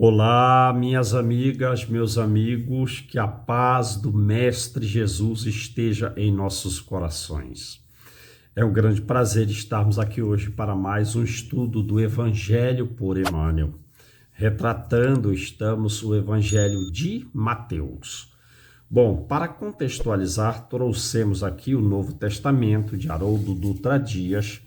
Olá, minhas amigas, meus amigos, que a paz do Mestre Jesus esteja em nossos corações. É um grande prazer estarmos aqui hoje para mais um estudo do Evangelho por Emmanuel. Estamos o Evangelho de Mateus. Bom, para contextualizar, trouxemos aqui o Novo Testamento de Haroldo Dutra Dias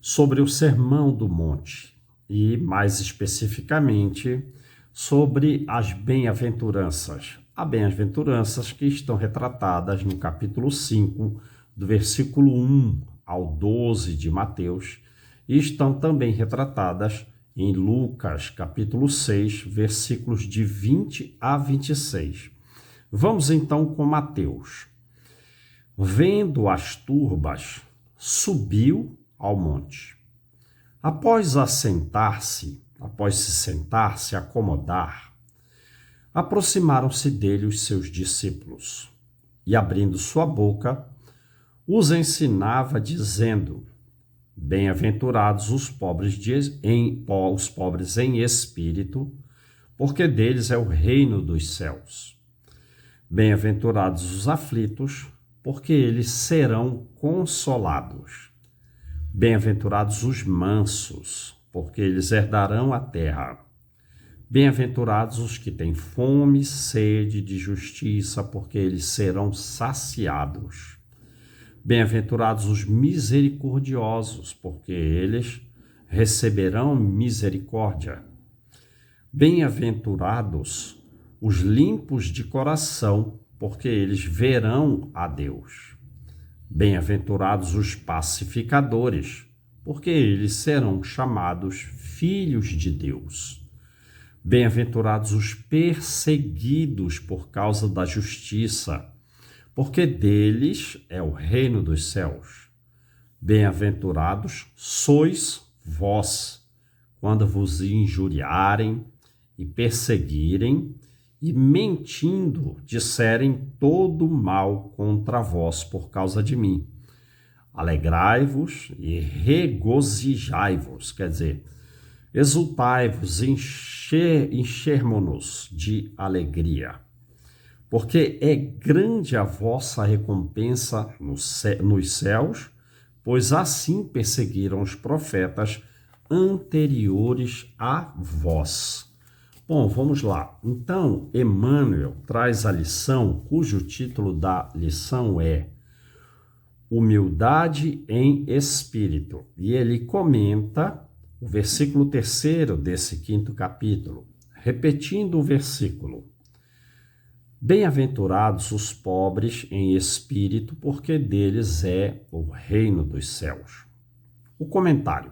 sobre o Sermão do Monte e, mais especificamente, sobre as bem-aventuranças. As bem-aventuranças que estão retratadas no capítulo 5, do versículo 1 ao 12 de Mateus, e estão também retratadas em Lucas, capítulo 6, versículos de 20 a 26. Vamos então com Mateus. Vendo as turbas, subiu ao monte. Após se sentar, se acomodar, aproximaram-se dele os seus discípulos, e abrindo sua boca, os ensinava dizendo: Bem-aventurados os pobres em espírito, porque deles é o reino dos céus. Bem-aventurados os aflitos, porque eles serão consolados. Bem-aventurados os mansos, porque eles herdarão a terra. Bem-aventurados os que têm fome e sede de justiça, porque eles serão saciados. Bem-aventurados os misericordiosos, porque eles receberão misericórdia. Bem-aventurados os limpos de coração, porque eles verão a Deus. Bem-aventurados os pacificadores, porque eles serão chamados filhos de Deus. Bem-aventurados os perseguidos por causa da justiça, porque deles é o reino dos céus. Bem-aventurados sois vós, quando vos injuriarem e perseguirem, e mentindo disserem todo mal contra vós por causa de mim. Alegrai-vos e regozijai-vos, quer dizer, exultai-vos, enchermo-nos de alegria, porque é grande a vossa recompensa nos céus, pois assim perseguiram os profetas anteriores a vós. Bom, vamos lá. Então, Emmanuel traz a lição, cujo título da lição é Humildade em Espírito. E ele comenta o versículo 3º desse 5º capítulo, repetindo o versículo. Bem-aventurados os pobres em espírito, porque deles é o reino dos céus. O comentário.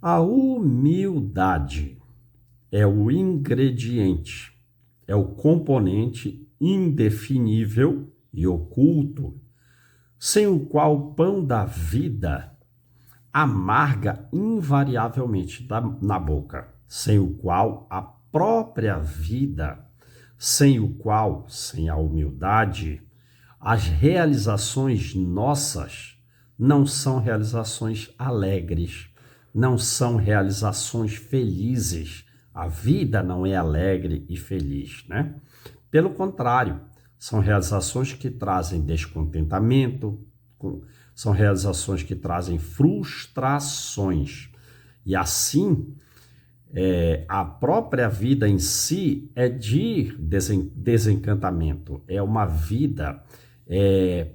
A humildade é o ingrediente, é o componente indefinível e oculto, sem o qual o pão da vida amarga invariavelmente na boca, sem o qual a própria vida, sem a humildade, as realizações nossas não são realizações alegres, não são realizações felizes. A vida não é alegre e feliz, né? Pelo contrário, são realizações que trazem descontentamento, são realizações que trazem frustrações. E assim, a própria vida em si é de desencantamento, é uma vida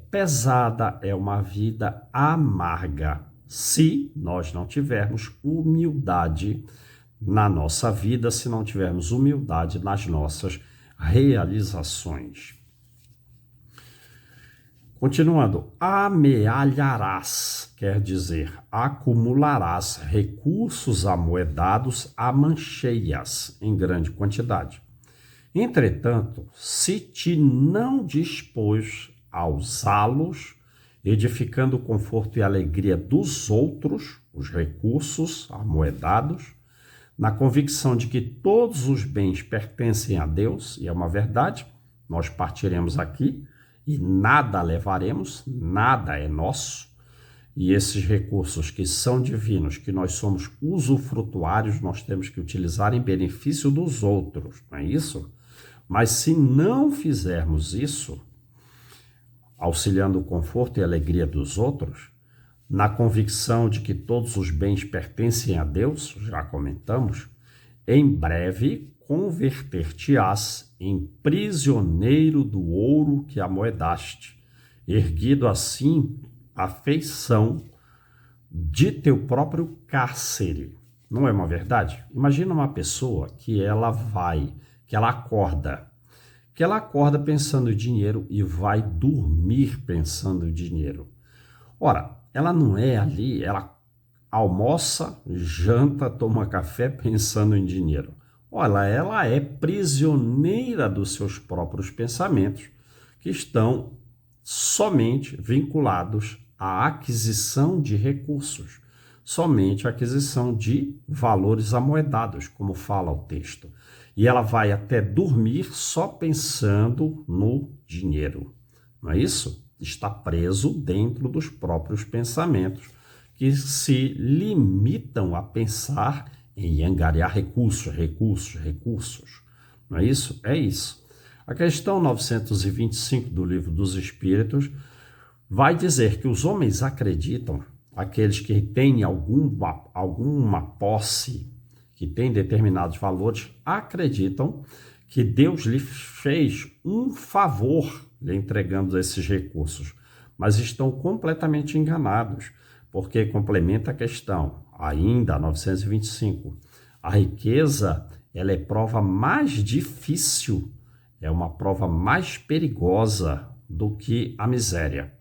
pesada, é uma vida amarga, se nós não tivermos humildade na nossa vida, se não tivermos humildade nas nossas realizações. Continuando, amealharás, quer dizer, acumularás recursos amoedados a mancheias em grande quantidade. Entretanto, se te não dispôs a usá-los, edificando o conforto e alegria dos outros, os recursos amoedados, na convicção de que todos os bens pertencem a Deus, e é uma verdade, nós partiremos aqui e nada levaremos, nada é nosso, E esses recursos que são divinos, que nós somos usufrutuários, nós temos que utilizar em benefício dos outros, não é isso? Mas se não fizermos isso, auxiliando o conforto e a alegria dos outros, na convicção de que todos os bens pertencem a Deus, já comentamos, em breve converter-te-ás em prisioneiro do ouro que amoedaste, erguido assim à feição de teu próprio cárcere. Não é uma verdade? Imagina uma pessoa que ela acorda pensando em dinheiro e vai dormir pensando em dinheiro. Ora, ela não é ali, ela almoça, janta, toma café pensando em dinheiro. Olha, ela é prisioneira dos seus próprios pensamentos, que estão somente vinculados à aquisição de recursos, somente à aquisição de valores amoedados, como fala o texto. E ela vai até dormir só pensando no dinheiro. Não é isso? Está preso dentro dos próprios pensamentos, que se limitam a pensar em angariar recursos. Não é isso? É isso. A questão 925 do Livro dos Espíritos vai dizer que os homens acreditam, aqueles que têm alguma posse, que têm determinados valores, acreditam que Deus lhe fez um favor lhe entregando esses recursos, mas estão completamente enganados, porque complementa a questão, ainda 925, a riqueza ela é prova mais difícil, é uma prova mais perigosa do que a miséria.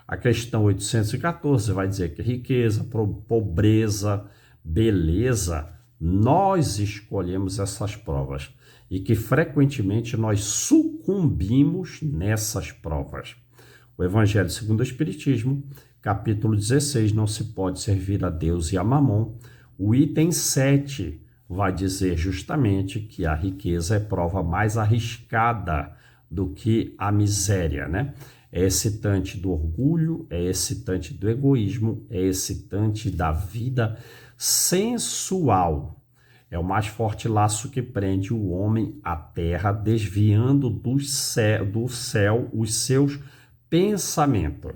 A questão 814 vai dizer que riqueza, pobreza, beleza, nós escolhemos essas provas e que frequentemente nós sucumbimos nessas provas. O Evangelho segundo o Espiritismo, capítulo 16, não se pode servir a Deus e a Mamon. O item 7 vai dizer justamente que a riqueza é prova mais arriscada do que a miséria, né? É excitante do orgulho, é excitante do egoísmo, é excitante da vida sensual. É o mais forte laço que prende o homem à terra, desviando do céu os seus pensamentos.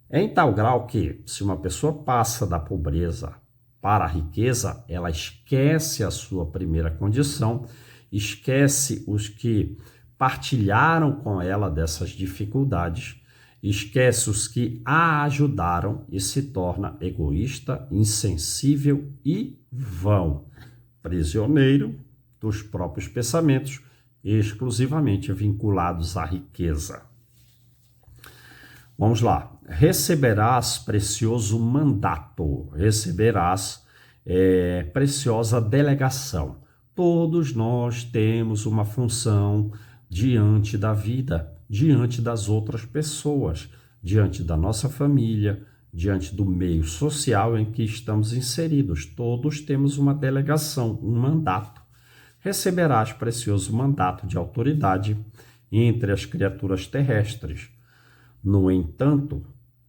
É em tal grau que, se uma pessoa passa da pobreza para a riqueza, ela esquece a sua primeira condição, esquece os que partilharam com ela dessas dificuldades, esquece os que a ajudaram e se torna egoísta, insensível e vão, prisioneiro dos próprios pensamentos, exclusivamente vinculados à riqueza. Vamos lá. Receberás precioso mandato, receberás preciosa delegação. Todos nós temos uma função diante da vida, diante das outras pessoas, diante da nossa família, diante do meio social em que estamos inseridos. Todos temos uma delegação, um mandato. Receberás precioso mandato de autoridade entre as criaturas terrestres. No entanto,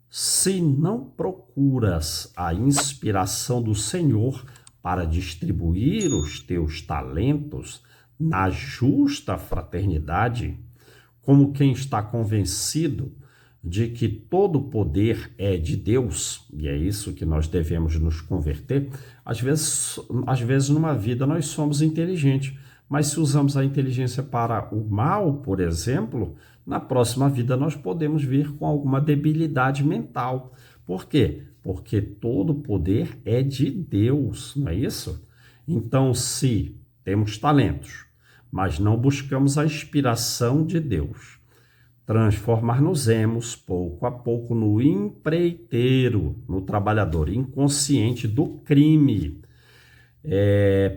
se não procuras a inspiração do Senhor para distribuir os teus talentos na justa fraternidade, como quem está convencido de que todo o poder é de Deus, e é isso que nós devemos nos converter, às vezes numa vida nós somos inteligentes, mas se usamos a inteligência para o mal, por exemplo, na próxima vida nós podemos vir com alguma debilidade mental. Por quê? Porque todo o poder é de Deus, não é isso? Então, se temos talentos, mas não buscamos a inspiração de Deus, transformar-nos-emos pouco a pouco no empreiteiro, no trabalhador inconsciente do crime,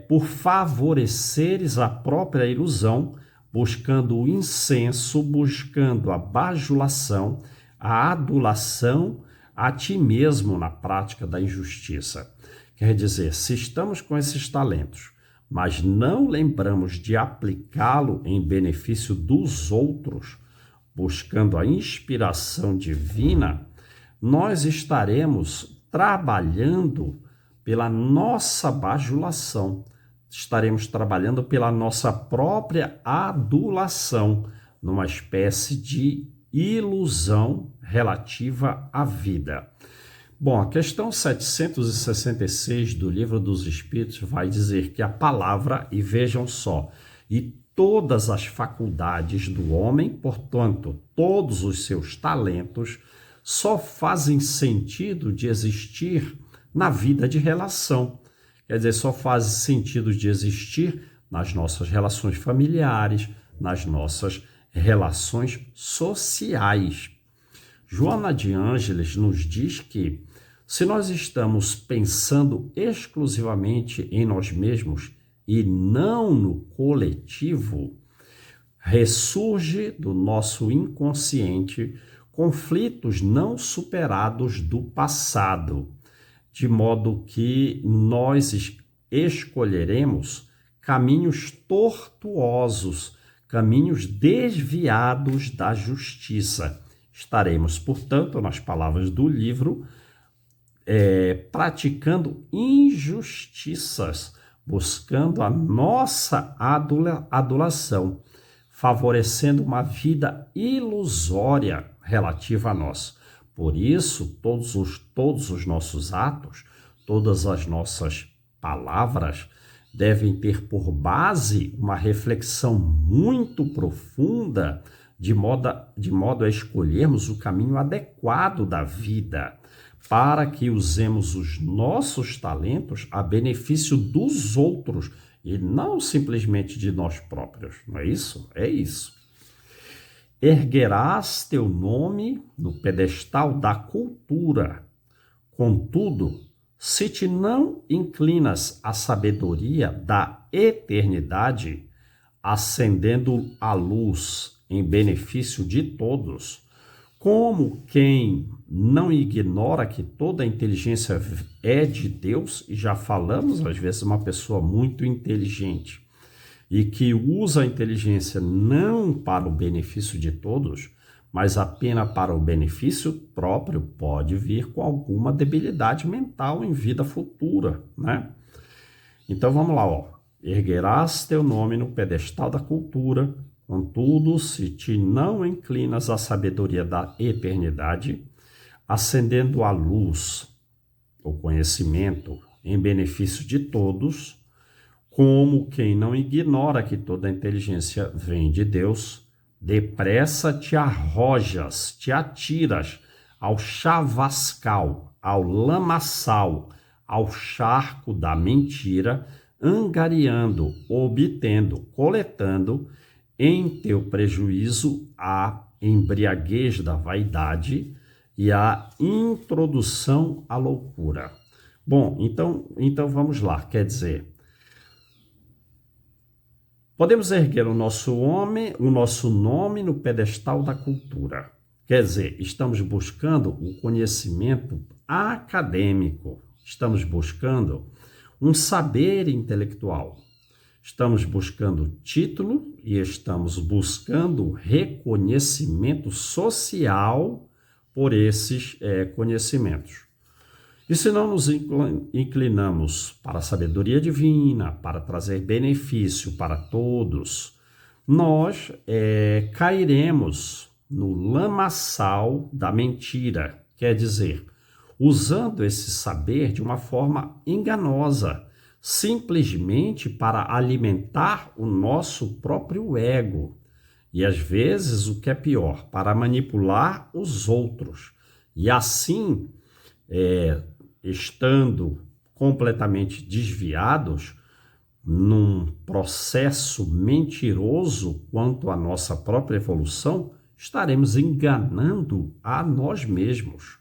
por favoreceres a própria ilusão, buscando o incenso, buscando a bajulação, a adulação a ti mesmo na prática da injustiça. Quer dizer, se estamos com esses talentos, mas não lembramos de aplicá-lo em benefício dos outros, buscando a inspiração divina, nós estaremos trabalhando pela nossa bajulação, estaremos trabalhando pela nossa própria adulação, numa espécie de ilusão relativa à vida. Bom, a questão 766 do Livro dos Espíritos vai dizer que a palavra, e vejam só, e todas as faculdades do homem, portanto, todos os seus talentos, só fazem sentido de existir na vida de relação. Quer dizer, só faz sentido de existir nas nossas relações familiares, nas nossas relações sociais. Joana de Ângeles nos diz que, se nós estamos pensando exclusivamente em nós mesmos e não no coletivo, ressurge do nosso inconsciente conflitos não superados do passado, de modo que nós escolheremos caminhos tortuosos, caminhos desviados da justiça. Estaremos, portanto, nas palavras do livro, praticando injustiças, buscando a nossa adulação, favorecendo uma vida ilusória relativa a nós. Por isso, todos os nossos atos, todas as nossas palavras devem ter por base uma reflexão muito profunda, de modo a escolhermos o caminho adequado da vida, para que usemos os nossos talentos a benefício dos outros e não simplesmente de nós próprios. Não é isso? É isso. Erguerás teu nome no pedestal da cultura. Contudo, se te não inclinas à sabedoria da eternidade, acendendo a luz em benefício de todos, como quem não ignora que toda a inteligência é de Deus, e já falamos, às vezes, uma pessoa muito inteligente, e que usa a inteligência não para o benefício de todos, mas apenas para o benefício próprio, pode vir com alguma debilidade mental em vida futura, né? Então vamos lá, ó. Erguerás teu nome no pedestal da cultura, contudo, se te não inclinas à sabedoria da eternidade, acendendo a luz, o conhecimento, em benefício de todos, como quem não ignora que toda a inteligência vem de Deus, depressa te arrojas, te atiras ao chavascal, ao lamaçal, ao charco da mentira, angariando, obtendo, coletando, em teu prejuízo, a embriaguez da vaidade e a introdução à loucura. Bom, então vamos lá, quer dizer, podemos erguer o nosso nome no pedestal da cultura. Quer dizer, estamos buscando o conhecimento acadêmico, estamos buscando um saber intelectual, estamos buscando título e estamos buscando reconhecimento social por esses conhecimentos. E se não nos inclinamos para a sabedoria divina, para trazer benefício para todos, nós cairemos no lamaçal da mentira, quer dizer, usando esse saber de uma forma enganosa, simplesmente para alimentar o nosso próprio ego. E às vezes, o que é pior, para manipular os outros. E assim, estando completamente desviados num processo mentiroso quanto à nossa própria evolução, estaremos enganando a nós mesmos,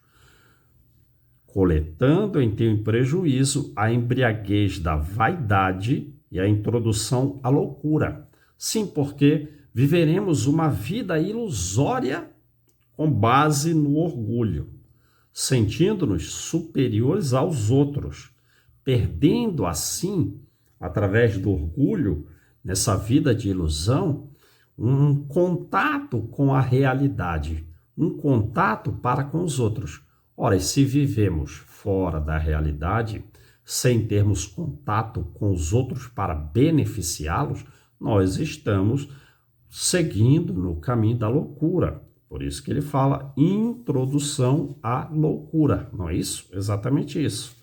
coletando em teu prejuízo a embriaguez da vaidade e a introdução à loucura. Sim, porque viveremos uma vida ilusória com base no orgulho, sentindo-nos superiores aos outros, perdendo assim, através do orgulho, nessa vida de ilusão, um contato com a realidade, um contato para com os outros. Ora, e se vivemos fora da realidade, sem termos contato com os outros para beneficiá-los, nós estamos seguindo no caminho da loucura. Por isso que ele fala introdução à loucura, não é isso? Exatamente isso.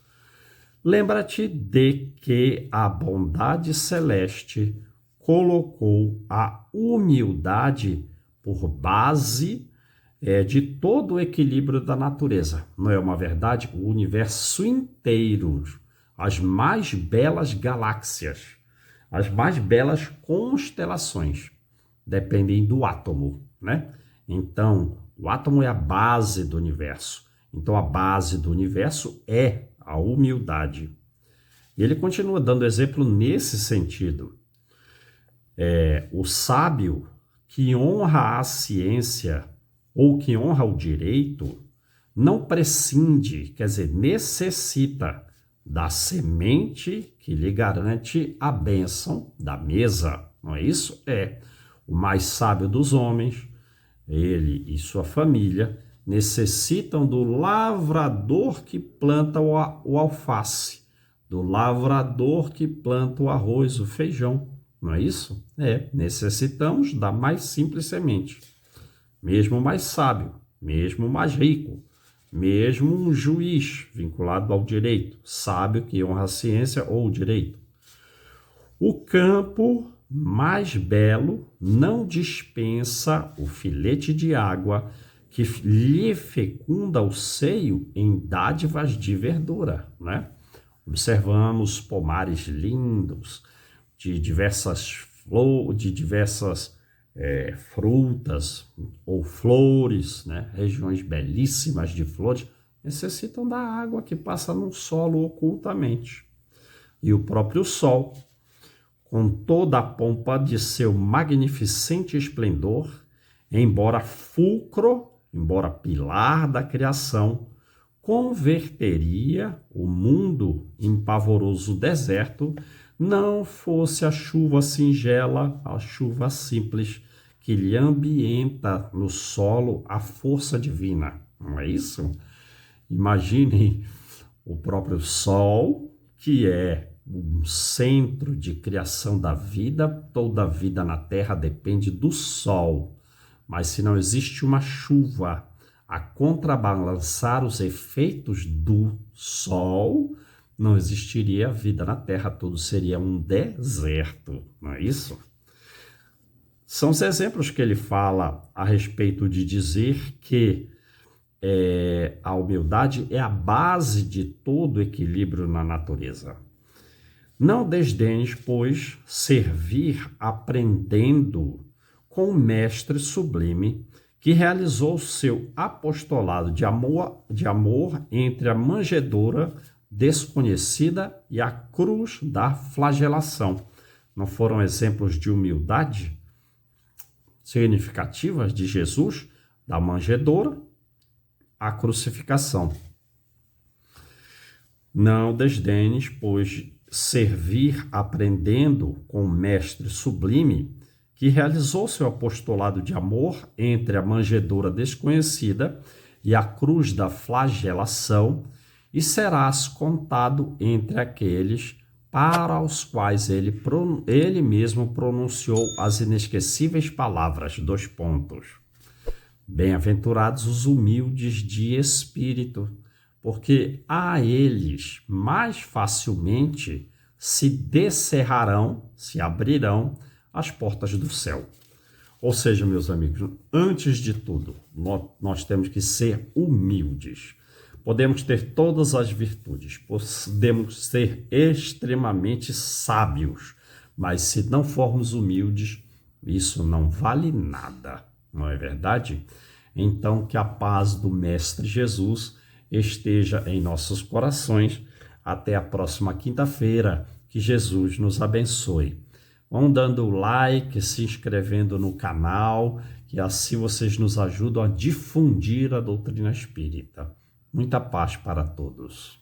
Lembra-te de que a bondade celeste colocou a humildade por base de todo o equilíbrio da natureza. Não é uma verdade? O universo inteiro, as mais belas galáxias, as mais belas constelações, dependem do átomo, né? Então, o átomo é a base do universo. Então, a base do universo é a humildade. E ele continua dando exemplo nesse sentido. O sábio que honra a ciência ou que honra o direito não prescinde, quer dizer, necessita da semente que lhe garante a bênção da mesa. Não é isso? O mais sábio dos homens, ele e sua família, necessitam do lavrador que planta o alface, do lavrador que planta o arroz, o feijão. Não é isso? Necessitamos da mais simples semente. Mesmo o mais sábio, mesmo o mais rico, mesmo um juiz vinculado ao direito, sábio que honra a ciência ou o direito. O campo mais belo não dispensa o filete de água que lhe fecunda o seio em dádivas de verdura, né? Observamos pomares lindos de diversas frutas ou flores, né? Regiões belíssimas de flores, necessitam da água que passa no solo ocultamente. E o próprio sol, com toda a pompa de seu magnificente esplendor, embora fulcro, embora pilar da criação, converteria o mundo em pavoroso deserto, não fosse a chuva singela, a chuva simples, que lhe ambienta no solo a força divina. Não é isso? Imaginem o próprio sol, que é um centro de criação da vida. Toda a vida na Terra depende do sol. Mas se não existe uma chuva a contrabalançar os efeitos do sol, não existiria vida na Terra, tudo seria um deserto, não é isso? São os exemplos que ele fala a respeito de dizer que a humildade é a base de todo equilíbrio na natureza. Não desdenhes, pois, servir aprendendo com o mestre sublime que realizou seu apostolado de amor entre a manjedoura desconhecida e a cruz da flagelação. Não foram exemplos de humildade significativas de Jesus, da manjedoura à crucificação? Não desdenes, pois, servir aprendendo com o mestre sublime que realizou seu apostolado de amor entre a manjedoura desconhecida e a cruz da flagelação, e serás contado entre aqueles para os quais ele mesmo pronunciou as inesquecíveis palavras, : Bem-aventurados os humildes de espírito, porque a eles mais facilmente se descerrarão, se abrirão as portas do céu. Ou seja, meus amigos, antes de tudo, nós temos que ser humildes. Podemos ter todas as virtudes, podemos ser extremamente sábios, mas se não formos humildes, isso não vale nada, não é verdade? Então, que a paz do Mestre Jesus esteja em nossos corações. Até a próxima quinta-feira. Que Jesus nos abençoe. Vão dando o like, se inscrevendo no canal, que assim vocês nos ajudam a difundir a doutrina espírita. Muita paz para todos.